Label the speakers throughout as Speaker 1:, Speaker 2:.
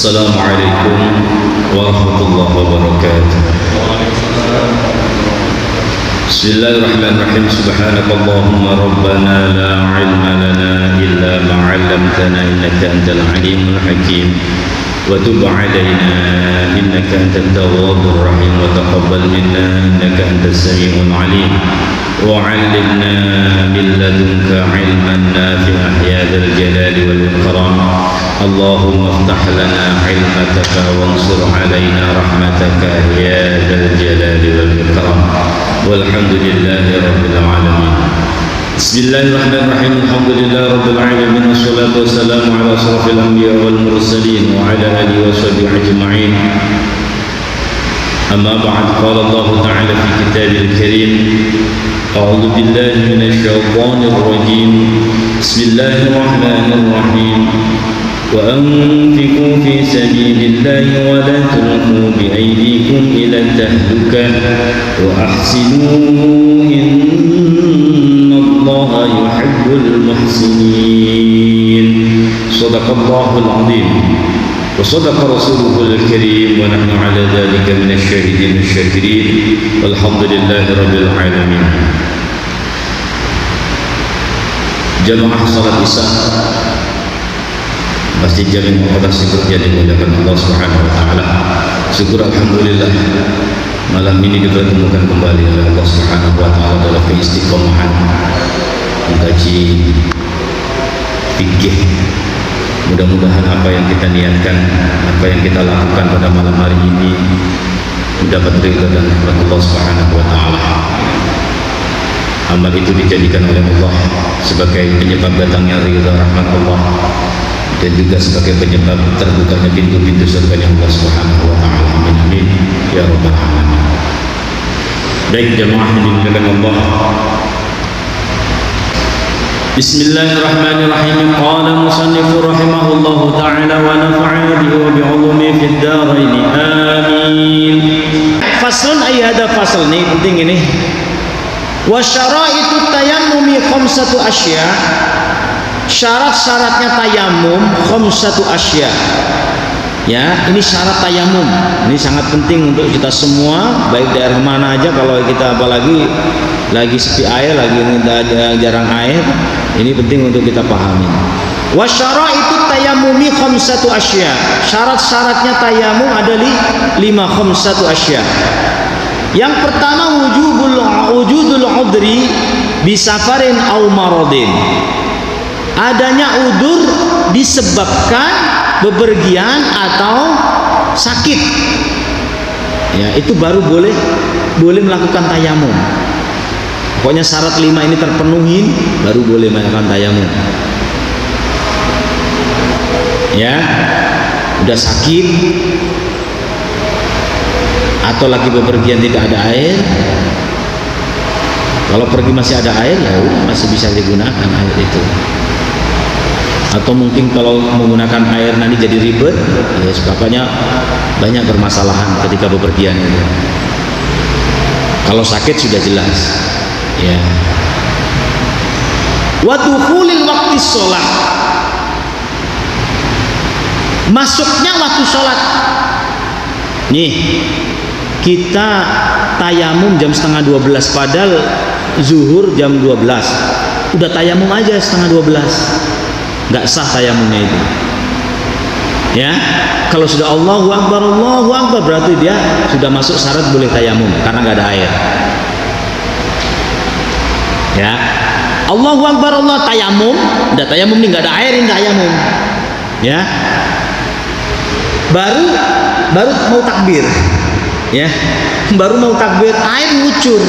Speaker 1: Assalamualaikum warahmatullahi wabarakatuh. Bismillahirrahmanirrahim. Subhanakallahumma rabbana la ilma lana illa ma 'allamtana innaka antal alimul hakim. Wa tub 'alaina innaka antat tawwabur rahim wa taqabbal minna innaka antas samiul alim. Wa 'allimna min ladunka 'ilman nafi'an ya dzal jalali wal ikram. Allahumma iftah lana 'ilmataka wansur 'alaina rahmataka ya dzal jalali wal ikram. Walhamdulillahi rabbil alamin. Bismillahirrahmanirrahim. Alhamdulillahi rabbil alamin. Wassalatu wassalamu ala asrafil anbiya wal mursalin wa ala alihi washabihi ajma'in. Amma ba'd. Qala Allah ta'ala fi kitabil karim. A'udzu billahi minasy syaithanir rajim. Bismillahirrahmanirrahim. وأنفقوا في سبيل الله ولا تلقوا بأيديكم إلى التهلكة وأحسنوا إن الله يحب المحسنين. صدق الله العظيم وصدق رسوله الكريم ونحن على ذلك من الشاهدين الشاكرين والحمد لله رب العالمين. Jamaah salat Isya Masjid Jami Muhammad Syukur yang dimuliakan Allah Subhanahu wa taala. Syukur alhamdulillah malam ini dipertemukan kembali oleh Allah Subhanahu wa taala dalam keistiqomahan mengkaji fikih. Mudah-mudahan apa yang kita niatkan, apa yang kita lakukan pada malam hari ini mendapat ridha dan rahmat Allah Subhanahu wa taala. Amal itu dijadikan oleh Allah sebagai penyebab datangnya ridha rahmat Allah dan juga sebagai penyebab terbukanya pintu-pintu surga Allah Subhanahu wa taala. Amin amin ya rabbal alamin. Baik jemaah yang dimuliakan Allah. Bismillahirrahmanirrahim. Qala musannif rahimahullahu taala wa nafa'ana bihi wa bi'ulumihi fid dharain. Amin. Faslun ay hada fasl ini penting ini. Wa syaraitu tayammumi khamsatu asya. Syarat-syaratnya tayamum khamsatu asya. Ya, ini syarat tayamum. Ini sangat penting untuk kita semua, baik daerah mana aja. Kalau kita apalagi lagi sepi air, lagi jarang air, ini penting untuk kita pahami. Wa syaraitu tayammumi khamsatu asya. Syarat-syaratnya tayamum ada 5 khamsatu asya. Yang pertama wujudul udri bisafarin aw maradin. Adanya udur disebabkan bepergian atau sakit. Ya, itu baru boleh melakukan tayamum. Pokoknya syarat 5 ini terpenuhi baru boleh melakukan tayamum. Ya, udah sakit atau lagi bepergian tidak ada air. Kalau pergi masih ada air, ya udah masih bisa digunakan air itu. Atau mungkin kalau menggunakan air nanti jadi ribet, ya sebabnya banyak permasalahan ketika bepergian itu. Kalau sakit sudah jelas, ya. Wa dukhulil waqti shalah. Masuknya waktu sholat. Nih, kita tayamum jam setengah 12, padahal zuhur jam 12. Udah tayamum aja setengah 12. Nggak sah tayamumnya itu. Ya, kalau sudah Allahu Akbar berarti dia sudah masuk syarat boleh tayamum karena nggak ada air. Ya, Allahu Akbar Allah tayamum, udah tayamum nih nggak ada air ini tayamum. Ya, baru mau takbir. Ya, baru mau takbir air ngucur,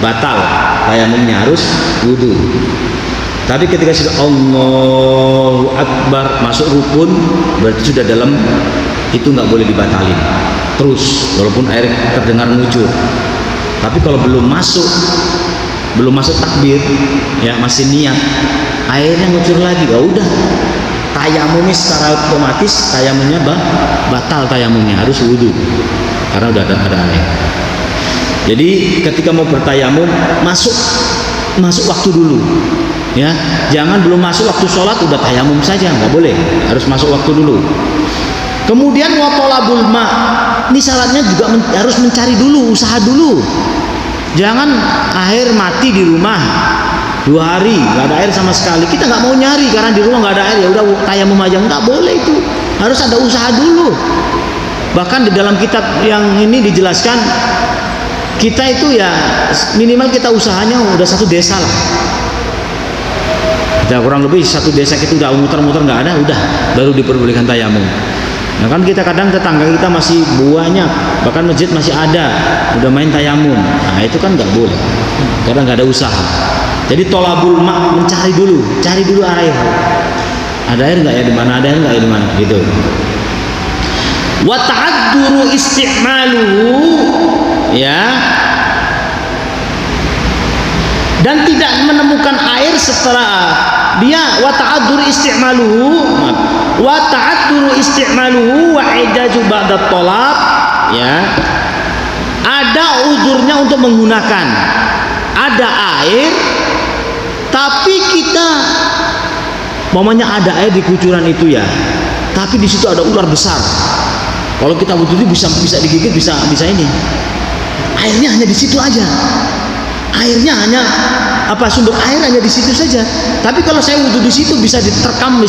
Speaker 1: batal tayamumnya, harus wudu. Tapi ketika sudah Allahu Akbar masuk rukun, berarti sudah dalam, itu nggak boleh dibatalin terus walaupun air terdengar ngucur. Tapi kalau belum masuk takbir, ya masih niat, airnya ngucur lagi, ya udah tayamumnya secara otomatis tayamumnya batal, tayamumnya harus wudu karena udah ada air. Jadi ketika mau bertayamum masuk waktu dulu. Ya, jangan belum masuk waktu sholat udah tayamum saja, nggak boleh, harus masuk waktu dulu. Kemudian wa talabul ma, ini syaratnya juga harus mencari dulu, usaha dulu. Jangan air mati di rumah 2 hari nggak ada air sama sekali, kita nggak mau nyari karena di rumah nggak ada air, ya udah tayamum aja. Nggak boleh itu, harus ada usaha dulu. Bahkan di dalam kitab yang ini dijelaskan, kita itu ya minimal kita usahanya udah 1 desa lah. Ya kurang lebih 1 desa kita udah muter-muter nggak ada, udah baru diperbolehkan tayamum. Nah kan kita kadang tetangga kita masih banyak, bahkan masjid masih ada, udah main tayamum. Nah itu kan nggak boleh, karena nggak ada usaha. Jadi tolabul ma, mencari dulu, cari dulu air. Ada air nggak ya di mana? Ada air nggak ya di mana? Gitu. Wa ta'adduru isti'maluhu, ya. Dan tidak menemukan air setelah dia wa ta'adduru isti'maluhu wa ijazu ba'da tolab, ya. Ada uzurnya untuk menggunakan, ada air tapi kita momennya ada air di kucuran itu ya, tapi di situ ada ular besar. Kalau kita wudu bisa digigit, bisa ini. Airnya hanya di situ aja. Airnya hanya sumber air hanya di situ saja. Tapi kalau saya wudu di situ bisa diterkam,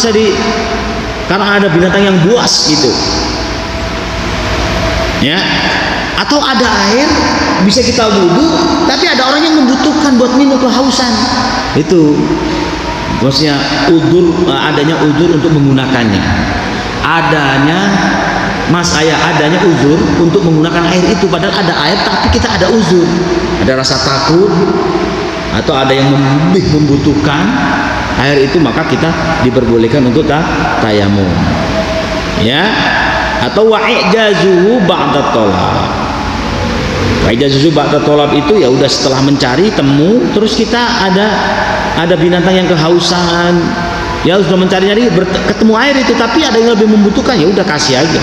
Speaker 1: karena ada binatang yang buas gitu. Ya. Atau ada air bisa kita wudu, tapi ada orang yang membutuhkan buat minum, kehausan. Itu maksudnya adanya udzur untuk menggunakannya. Adanya uzur untuk menggunakan air itu, padahal ada air tapi kita ada uzur, ada rasa takut atau ada yang lebih membutuhkan air itu, maka kita diperbolehkan untuk tayamum, ya. Atau wa'ijazuhu ba'da tolab. Wa'ijazuhu ba'da tolab itu ya udah setelah mencari temu, terus kita ada binatang yang kehausan, ya sudah mencari-nyari ketemu air itu, tapi ada yang lebih membutuhkan, ya udah kasih aja.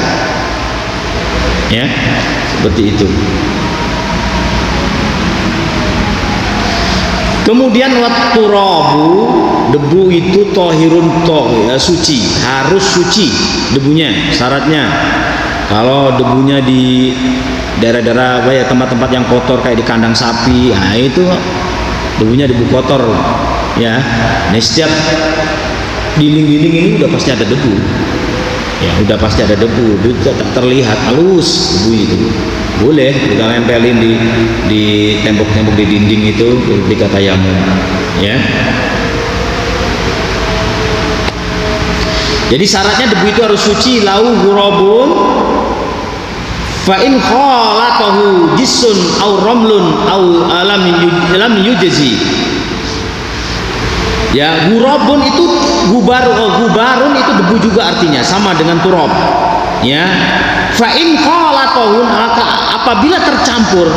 Speaker 1: Ya, seperti itu. Kemudian watturabu, debu itu tohirun suci, harus suci debunya, syaratnya. Kalau debunya di daerah-daerah tempat-tempat yang kotor kayak di kandang sapi, nah itu debunya debu kotor, ya. Nah setiap dinding-dinding ini udah pasti ada debu. Ya udah pasti ada debu, tak terlihat halus debu itu. Boleh kita nempelin di tembok-tembok di dinding itu ketika tayamum, ya. Jadi syaratnya debu itu harus suci. Lau ghurabun fa in khalatahu jisun au ramlun au lam yujzi. Ya, ghurabun itu gubarun itu debu juga artinya, sama dengan turab. Ya. Fa in khalatahu, apabila tercampur,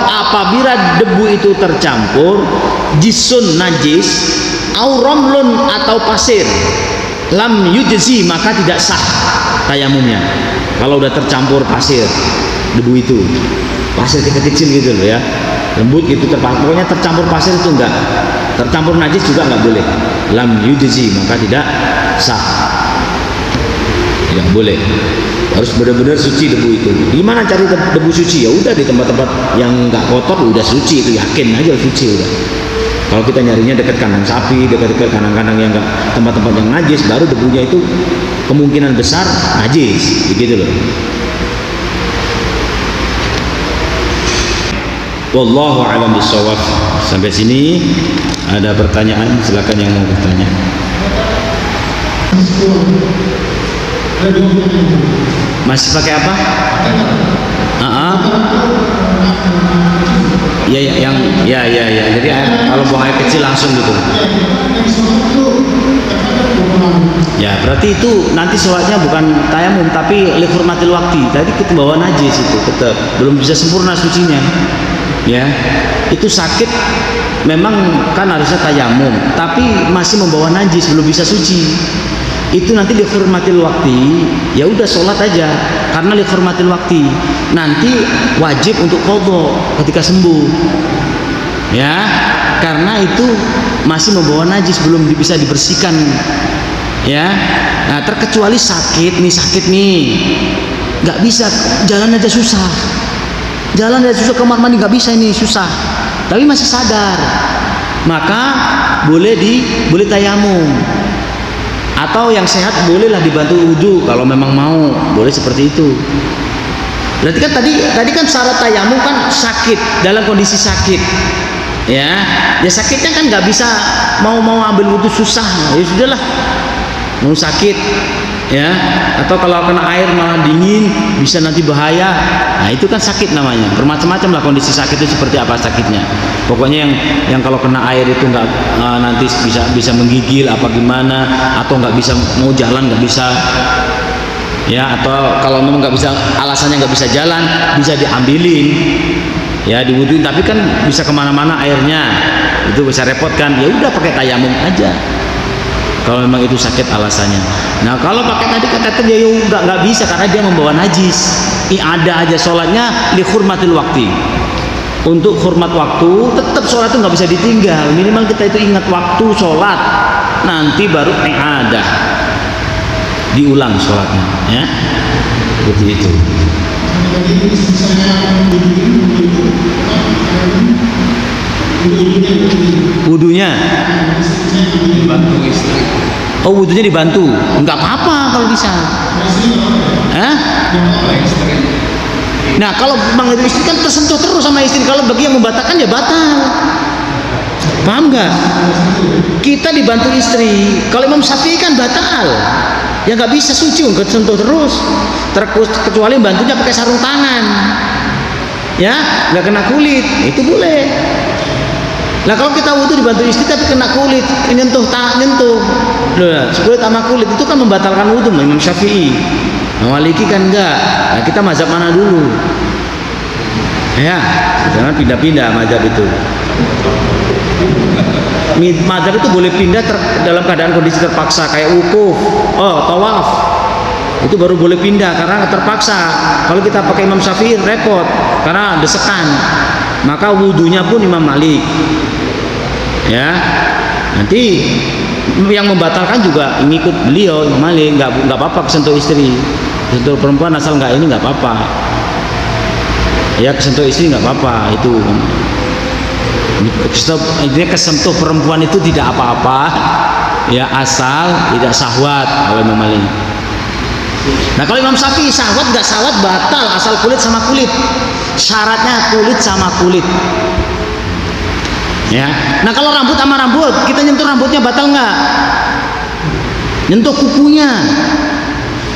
Speaker 1: apabila debu itu tercampur, jisun najis, au ramlun atau pasir, lam yujzi, maka tidak sah tayamumnya. Kalau udah tercampur pasir, debu itu, pasir kecil gitu loh ya, lembut gitu, pokoknya tercampur pasir itu enggak, tercampur najis juga enggak boleh. Lam yujzi, maka tidak sah, tidak boleh. Harus benar-benar suci debu itu. Gimana cari debu suci? Ya udah di tempat-tempat yang enggak kotor udah suci, itu yakin aja suci udah. Kalau kita nyarinya dekat kandang sapi, dekat kandang-kandang yang enggak, tempat-tempat yang najis, baru debunya itu kemungkinan besar najis, begitu loh. Wallahu a'lam bishawab. Sampai sini ada pertanyaan, silakan yang mau bertanya. Masih pakai apa? Ya. Jadi kalau buang air kecil langsung gitu. Ya, berarti itu nanti sholatnya bukan tayamum tapi lihurmatil wakti. Tadi kita bawa najis itu tetap belum bisa sempurna sucinya. Ya, itu sakit memang kan harusnya tayamum, tapi masih membawa najis, belum bisa suci. Itu nanti dihormatil waktu, ya udah sholat aja karena dihormatil waktu. Nanti wajib untuk qadha ketika sembuh, ya, karena itu masih membawa najis, belum bisa dibersihkan Ya, nah terkecuali sakit nih, nggak bisa jalan aja susah, kamar mandi nggak bisa, ini susah, tapi masih sadar, maka boleh tayamum, atau yang sehat bolehlah dibantu wudhu kalau memang mau, boleh seperti itu. Berarti kan tadi kan syarat tayamum kan sakit, dalam kondisi sakit, ya sakitnya kan nggak bisa mau ambil wudhu susah, ya sudahlah. Mau sakit ya, atau kalau kena air malah dingin bisa nanti bahaya, nah itu kan sakit namanya. Bermacam-macam lah kondisi sakit itu, seperti apa sakitnya. Pokoknya yang kalau kena air itu nggak nanti bisa menggigil apa gimana, atau nggak bisa mau jalan nggak bisa ya, atau kalau memang nggak bisa, alasannya nggak bisa jalan, bisa diambilin ya, diwuduin, tapi kan bisa kemana-mana airnya, itu bisa repot kan, ya udah pakai tayamum aja kalau memang itu sakit alasannya. Nah kalau pakai tadi kata dia nggak bisa karena dia membawa najis. Ada aja sholatnya li hurmatil waktu, untuk hormat waktu, tetap sholat itu nggak bisa ditinggal. Minimal kita itu ingat waktu sholat, nanti baru ada diulang sholatnya, ya seperti itu. Wudunya oh wudunya dibantu, nggak apa-apa kalau bisa. Nah kalau memang itu istri kan tersentuh terus sama istri, kalau bagi yang membatalkan ya batal, paham nggak? Kita dibantu istri, kalau Imam Syafi'i kan batal, ya nggak bisa suci, nggak sentuh terus, kecuali bantunya pakai sarung tangan, ya nggak kena kulit, itu boleh. Nah kalau kita wudu dibantu istri tapi kena kulit, nyentuh kulit sama kulit, itu kan membatalkan wudu. Imam Syafi'i, Maliki kan enggak. Nah kita mazhab mana dulu? Ya, jangan pindah-pindah mazhab itu. Mazhab itu boleh pindah dalam keadaan kondisi terpaksa, kayak wukuf, tawaf, itu baru boleh pindah karena terpaksa. Kalau kita pakai Imam Syafi'i repot karena desekan, maka wudunya pun Imam Malik. Ya, nanti yang membatalkan juga ngikut beliau Imam Malik, nggak apa-apa kesentuh istri, kesentuh perempuan asal nggak ini nggak apa-apa. Ya kesentuh istri nggak apa-apa, itu kesentuh perempuan itu tidak apa-apa, ya asal tidak syahwat kalau Imam Malik. Nah kalau Imam Syafi'i syahwat nggak syahwat batal, asal kulit sama kulit, syaratnya kulit sama kulit. Ya, nah kalau rambut sama rambut, kita nyentuh rambutnya batal nggak? Nyentuh kukunya.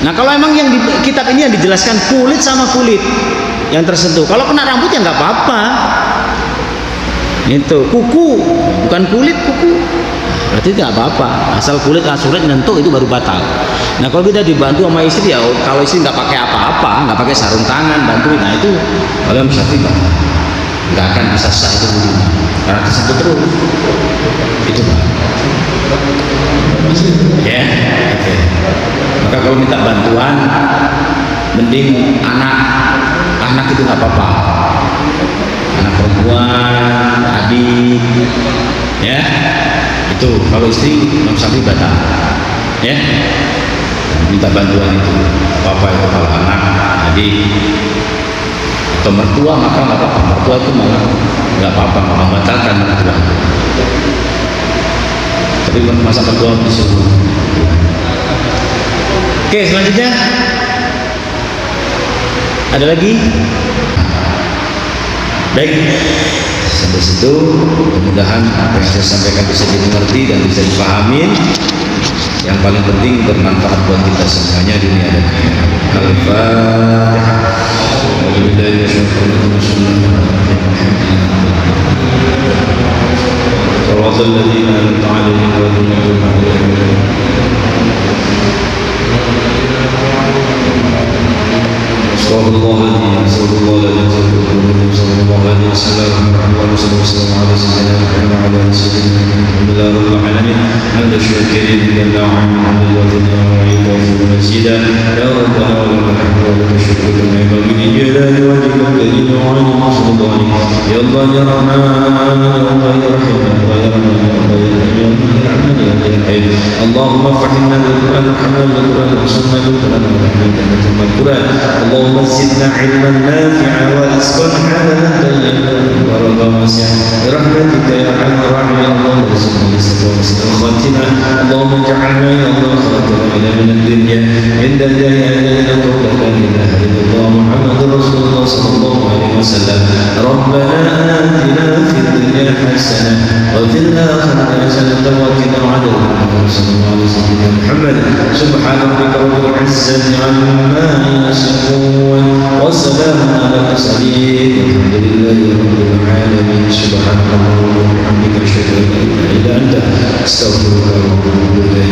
Speaker 1: Nah kalau emang yang di kitab ini yang dijelaskan kulit sama kulit yang tersentuh, kalau kena rambut ya nggak apa-apa. Itu kuku, bukan kulit, kuku, berarti nggak apa-apa. Asal kulit surat nyentuh itu baru batal. Nah kalau kita dibantu sama istri, ya kalau istri nggak pakai apa-apa, nggak pakai sarung tangan, bantuin, nah itu kalau Syafi'i nggak akan bisa sah itu wudunya karena tersentuh terus itu ya. Okay. Maka kalau minta bantuan mending anak itu nggak apa-apa, anak perempuan, adik, ya itu. Kalau istri Imam Syafi'i batal, ya minta bantuan itu apa itu. Kalau anak, adik atau mertua maka nggak apa-apa, mertua itu malah nggak apa-apa, malah membatalkan mertua. Tapi masa mertua disuruh. Oke, selanjutnya ada lagi? Baik, sampai situ mudah-mudahan apa yang saya sampaikan bisa dimengerti dan bisa dipahami. Yang paling penting bermanfaat buat kita semuanya dunia dan akhirat. Al-Fatihah. صراط الذين أنعمت عليهم غير المغضوب عليهم. صلى الله عليه وسلم على سيدنا محمد وعلى آله سيدنا محمد رب العالمين. حمد الشاكرين لله عن الوطن وعيده ومسجدا يا ربنا ولك الحمد ولك الشكر كما ينبغي لجلال وجهك الكريم وعظيم سلطانك يا الله يا رحمن يا الله يا رحيم يا الله يا رحمن يا الله يا رحيم يا الله يا رحمن يا الله يا رحيم. اللهم فهمنا بالقرآن وحملنا بالقرآن وصلنا بالقرآن ونحن القرآن اللهم زدنا علما نافعا ورزقا حلالا طيبا ورضا واسعا برحمتك يا ارحم الراحمين اللهم ارزقنا الاستقامة وحسن الخاتمة اللهم اجعلنا يا الله خاتمنا من الدنيا عند الله أجلنا قولك لا إله إلا الله محمد رسول الله صلى الله عليه وسلم ربنا آتنا في الدنيا حسنة وفي الآخرة حسنة وقنا عذاب النار صلى الله عليه سيدنا محمد سبحان ربك رب العزة عما يصفون وسلام على المرسلين والحمد لله رب العالمين سبحان الله وبحمدك أشهد أن لا إله إلا أنت أستغفرك وأتوب إليك